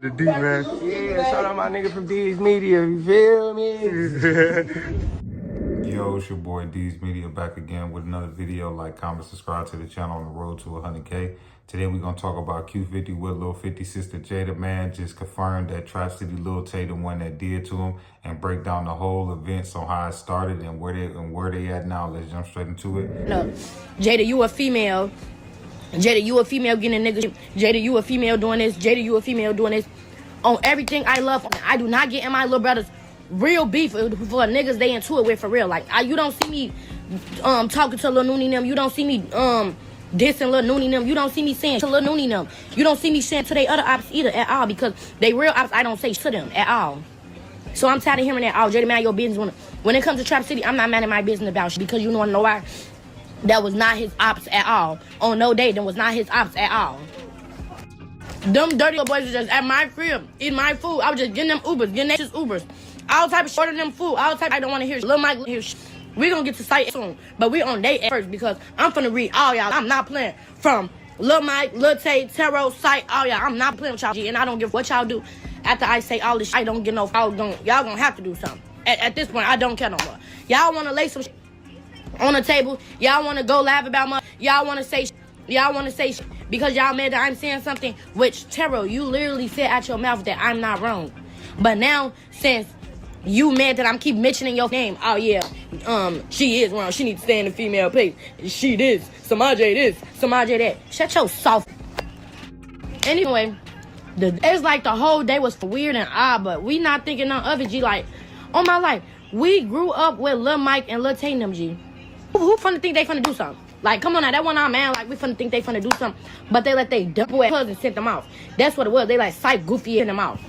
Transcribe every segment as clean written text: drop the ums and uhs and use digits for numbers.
The D, man. Yeah, shout out my nigga from D's Media, you feel me? Yo, it's your boy D's Media back again with another video. Like, comment, subscribe to the channel on the road to 100K. Today we're going to talk about Q50WLIL50 sister Jada, man. Just confirmed that Trap City Lil Tay the one that did to him, and break down the whole events on how it started and where they at now. Let's jump straight into it. No, Jada, you a female. Jada, you a female getting a nigga. Jada, you a female doing this. Jada, you a female doing this. On everything I love, I do not get in my little brother's real beef for niggas they into it with for real. Like, you don't see me talking to Lil Noonie them. You don't see me dissing Lil Noonie them. You don't see me saying to Lil Noonie them. You don't see me saying to they other ops either at all, because they real ops I don't say to them at all. So I'm tired of hearing that. Oh, Jada, man, your business. When it comes to Trap City, I'm not mad at my business about shit, because you wanna know why? That was not his ops at all. On no day, that was not his ops at all. Them dirty little boys was just at my crib, eating my food. I was just getting them Ubers, getting just Ubers. All type of ordering them food. All type. I don't want to hear Lil Mike hear shit. We gonna get to sight soon, but we on day first, because I'm finna read all y'all. I'm not playing from Lil Mike, Lil Tay, Taro, Sight, all y'all. I'm not playing with y'all, and I don't give what y'all do. After I say all this shit, I don't get no. Y'all gonna have to do something. At this point, I don't care no more. Y'all wanna lay some shit on the table. Y'all want to go laugh about my. Y'all want to say. Y'all want to say because y'all mad that I'm saying something. Which Taro, you literally said out your mouth that I'm not wrong. But now, since you mad that I'm keep mentioning your name, oh yeah, she is wrong. She needs to stay in the female place. She this, Samaje this, Samaje that. Shut your soft. Anyway, it's like the whole day was weird and odd, but we not thinking none of it. G, like, on my life, we grew up with Lil Mike and Lil Tay them. G. Who finna think they finna do something? Like, come on now, that one our man, like, we finna think they finna do something. But they let they dumb boy cousin sent them off. That's what it was. They like Sight goofy in them off.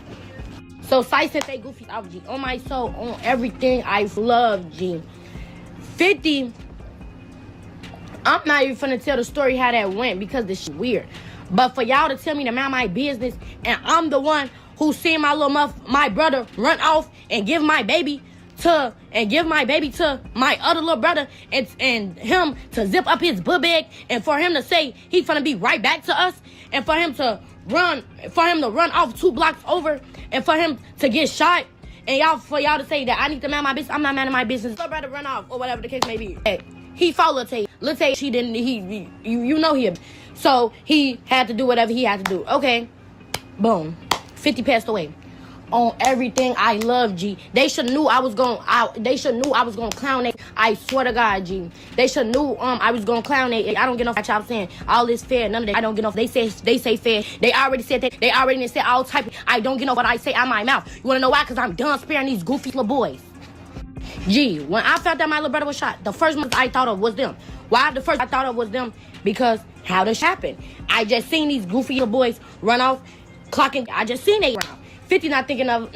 So Sight sent they goofy off, G. On my soul, on everything I love, G. 50, I'm not even finna tell the story how that went, because this shit weird. But for y'all to tell me to mind my business, and I'm the one who seen my brother run off and give my baby to my other little brother, and him to zip up his book bag, and for him to say he finna be right back to us, and for him to run off 2 blocks over, and for him to get shot, and for y'all to say that I need to man my business. I'm not man of my business. Little brother run off, or whatever the case may be. Hey, he fought Lil Tay. Lil Tay, she didn't. You know him, so he had to do whatever he had to do. Okay, boom. 50 passed away. On everything I love, G. They should knew I was gonna clown it. I swear to God, G. They should knew I was gonna clown it. I don't get no what y'all saying. All this fair, none of that. I don't get no. They say fair. They already said that. They already said all type. I don't get no what I say out my mouth. You wanna know why? Cause I'm done sparing these goofy little boys. G. When I found out my little brother was shot, the first one I thought of was them. Why the first I thought of was them? Because how this happened? I just seen these goofy little boys run off, clocking. I just seen they around. 50 not thinking of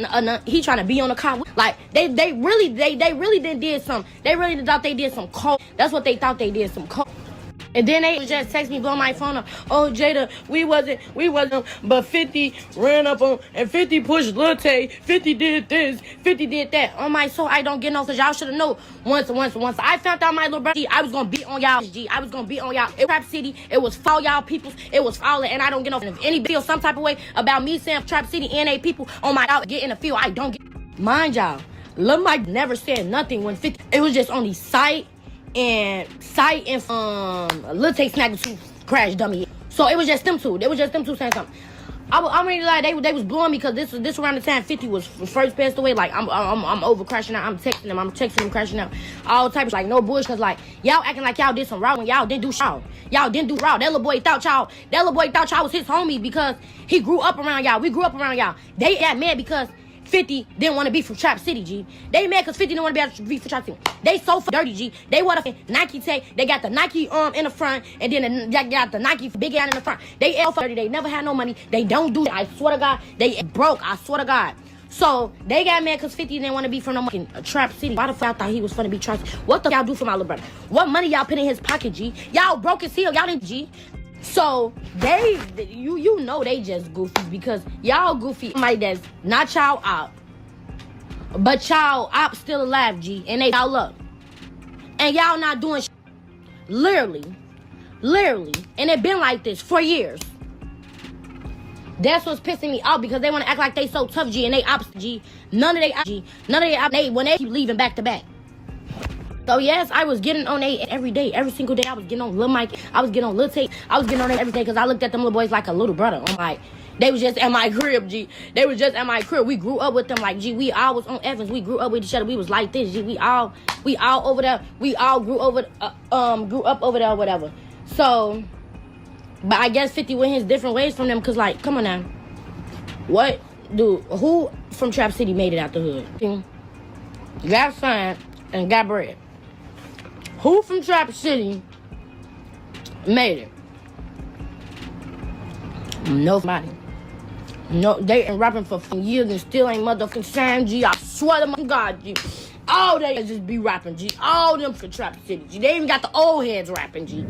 he trying to be on the car. Like they really did some. They really thought they did some coke. That's what they thought they did, some coke. And then they just text me, blow my phone up. Oh, Jada, we wasn't, but 50 ran up on, and 50 pushed Lil Tay, 50 did this, 50 did that. On my soul, I don't get no, because y'all should have known. Once I found out my little brother, I was going to beat on y'all, G. I was going to beat on y'all. It Trap City, it was for y'all peoples, it was for all that, and I don't get no. If any feel some type of way about me saying Trap City and they people on my out, get in the field, I don't get. Mind y'all, Lil Mike never said nothing when 50, it was just only Sight and Lil Tay snagged the 2 crash dummy. So it was just them two. It was just them two saying something. I'm really like they was blowing me, because this around the time 50 was first passed away. Like I'm over crashing out. I'm texting him crashing out. All types, like no bullshit. Cause like y'all acting like y'all did some raw when y'all didn't do y'all. Y'all didn't do raw. That little boy thought y'all was his homie, because he grew up around y'all. We grew up around y'all. They got mad because 50 didn't want to be from Trap City, G. They mad because 50 didn't want to be from Trap City. They so dirty, G. They want a Nike tag. They got the Nike in the front, and then they got the Nike big out in the front. They L dirty. They never had no money. They don't do it. I swear to God, they broke. I swear to God. So they got mad because 50 didn't want to be from no fucking Trap City. Why the fuck I thought he was finna be Trap City? What the y'all do for my little brother? What money y'all put in his pocket, G? Y'all broke his heel. Y'all didn't, G. So you know they just goofy, because y'all goofy. Somebody that's not y'all op. But y'all op still alive, G, and they y'all up. And y'all not doing shit. Literally. And it been like this for years. That's what's pissing me out because they want to act like they so tough, G, and they opposite, G. None of they when they keep leaving back to back. So yes, I was getting on they every day, every single day. I was getting on Lil Mike, I was getting on Lil Tate, I was getting on they every day because I looked at them little boys like a little brother. I'm like, they was just at my crib, G. They was just at my crib. We grew up with them, like, G. We all was on Evans. We grew up with each other. We was like this, G. We all over there. We all grew up over there, or whatever. So, but I guess 50 went his different ways from them, cause like, come on now, what, dude? Who from Trap City made it out the hood? Got signed and got bread. Who from Trap City made it? Nobody. No, they ain't rapping for years and still ain't motherfucking signed, G. I swear to my God, G. All they just be rapping, G. All them for Trap City, G. They even got the old heads rapping, G.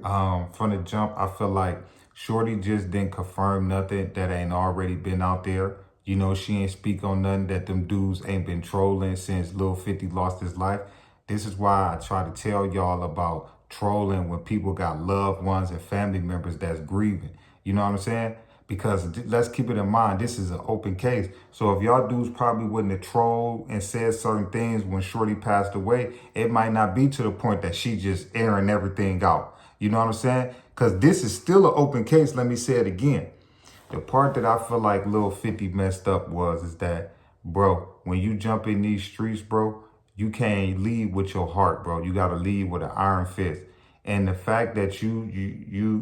From the jump, I feel like Shorty just didn't confirm nothing that ain't already been out there. You know, she ain't speak on nothing that them dudes ain't been trolling since Lil 50 lost his life. This is why I try to tell y'all about trolling when people got loved ones and family members that's grieving. You know what I'm saying? Because let's keep it in mind, this is an open case. So if y'all dudes probably wouldn't have trolled and said certain things when Shorty passed away, it might not be to the point that she just airing everything out. You know what I'm saying? Because this is still an open case. Let me say it again. The part that I feel like Lil 50 messed up is that, bro, when you jump in these streets, bro, you can't lead with your heart, bro. You got to lead with an iron fist. And the fact that you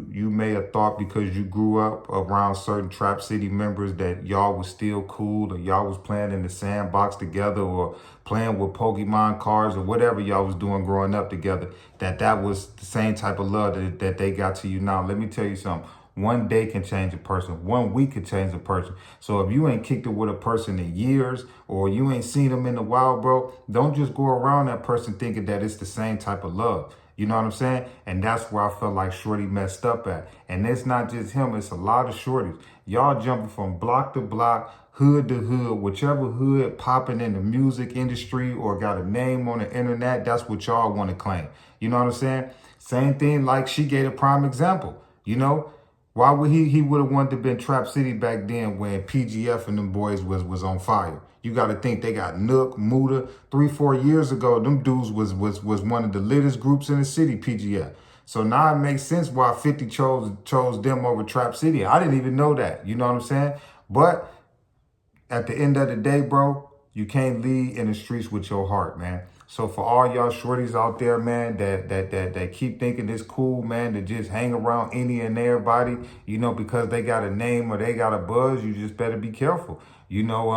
may have thought because you grew up around certain Trap City members that y'all was still cool, or y'all was playing in the sandbox together, or playing with Pokemon cards, or whatever y'all was doing growing up together, that was the same type of love that they got to you now. Let me tell you something. One day can change a person. 1 week can change a person. So if you ain't kicked it with a person in years, or you ain't seen them in a while, bro, don't just go around that person thinking that it's the same type of love. You know what I'm saying? And that's where I felt like Shorty messed up at. And it's not just him. It's a lot of shorties. Y'all jumping from block to block, hood to hood, whichever hood popping in the music industry or got a name on the internet, that's what y'all want to claim. You know what I'm saying? Same thing like she gave a prime example. You know? Why would he would have wanted to been Trap City back then when PGF and them boys was on fire? You got to think they got Nook, Muda. 3-4 years ago, them dudes was one of the littest groups in the city, PGF. So now it makes sense why 50 chose them over Trap City. I didn't even know that. You know what I'm saying? But at the end of the day, bro, you can't lead in the streets with your heart, man. So for all y'all shorties out there, man, that keep thinking it's cool, man, to just hang around any and everybody, you know, because they got a name or they got a buzz, you just better be careful. You know,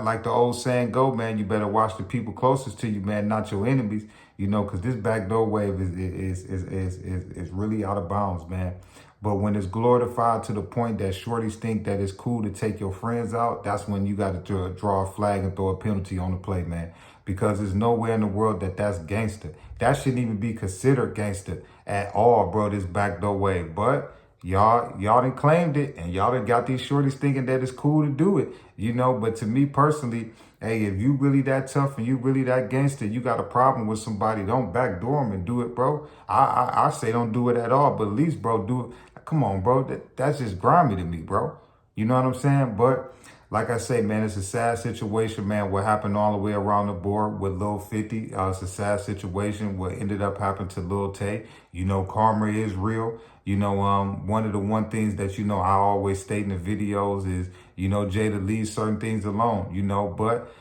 like the old saying go, man, you better watch the people closest to you, man, not your enemies, you know, because this backdoor wave is really out of bounds, man. But when it's glorified to the point that shorties think that it's cool to take your friends out, that's when you got to draw a flag and throw a penalty on the play, man. Because there's nowhere in the world that's gangster. That shouldn't even be considered gangster at all, bro, this backdoor wave. But y'all done claimed it, and y'all done got these shorties thinking that it's cool to do it, you know. But to me personally, hey, if you really that tough and you really that gangster, you got a problem with somebody, don't backdoor them and do it, bro. I say don't do it at all, but at least, bro, do it. Come on, bro. That's just grimy to me, bro. You know what I'm saying? But like I say, man, it's a sad situation, man. What happened all the way around the board with Lil 50. It's a sad situation. What ended up happening to Lil Tay. You know, karma is real. You know, one of the things that, you know, I always state in the videos is, you know, Jada leaves certain things alone, you know, but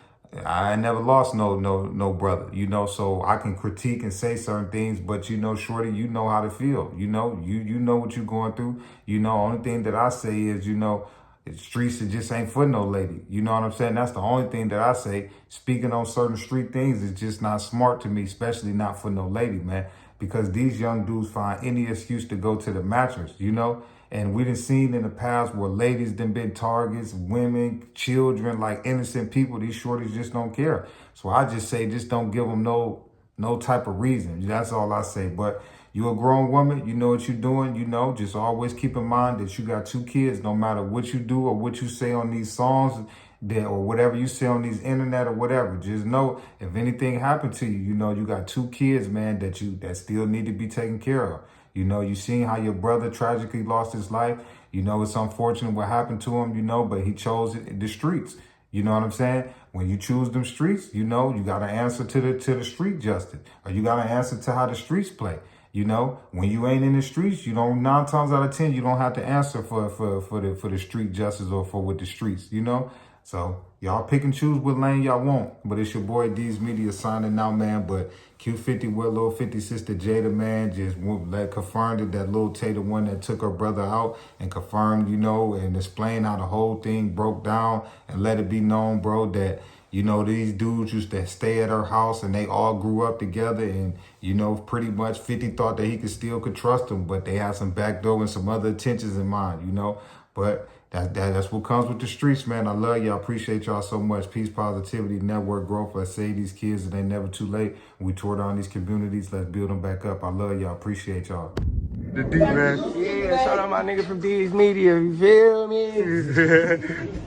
I never lost no brother, you know, so I can critique and say certain things, but, you know, shorty, you know how to feel, you know, you know what you're going through. You know, only thing that I say is, you know, streets, it just ain't for no lady. You know what I'm saying? That's the only thing that I say. Speaking on certain street things is just not smart to me, especially not for no lady, man. Because these young dudes find any excuse to go to the mattress, you know? And we done seen in the past where ladies done been targets, women, children, like innocent people. These shorties just don't care. So I just say, just don't give them no type of reason. That's all I say. But you're a grown woman, you know what you're doing, you know, just always keep in mind that you got 2 kids, no matter what you do or what you say on these songs or whatever you say on these internet or whatever. Just know if anything happened to you, you know, you got 2 kids, man, that still need to be taken care of. You know, you seen how your brother tragically lost his life. You know, it's unfortunate what happened to him, you know, but he chose the streets. You know what I'm saying? When you choose them streets, you know, you got to answer to the street justice, or you got to answer to how the streets play. You know, when you ain't in the streets, you don't, 9 times out of 10, you don't have to answer for the street justice or for with the streets, you know? So y'all pick and choose what lane y'all want. But it's your boy D's Media signing out, man. But Q50WLIL50 sister Jada, man, just confirmed that Lil Tay, the one that took her brother out, and confirmed, you know, and explained how the whole thing broke down, and let it be known, bro, that, you know, these dudes used to stay at her house and they all grew up together, and, you know, pretty much 50 thought that he could trust them, but they had some backdoor and some other intentions in mind, you know. But that's what comes with the streets, man. I love y'all. Appreciate y'all so much. Peace, positivity, network growth. Let's save these kids, and they never too late. We tore down these communities. Let's build them back up. I love y'all. Appreciate y'all. The D, man. Yeah, shout out my nigga from D's Media. You feel me?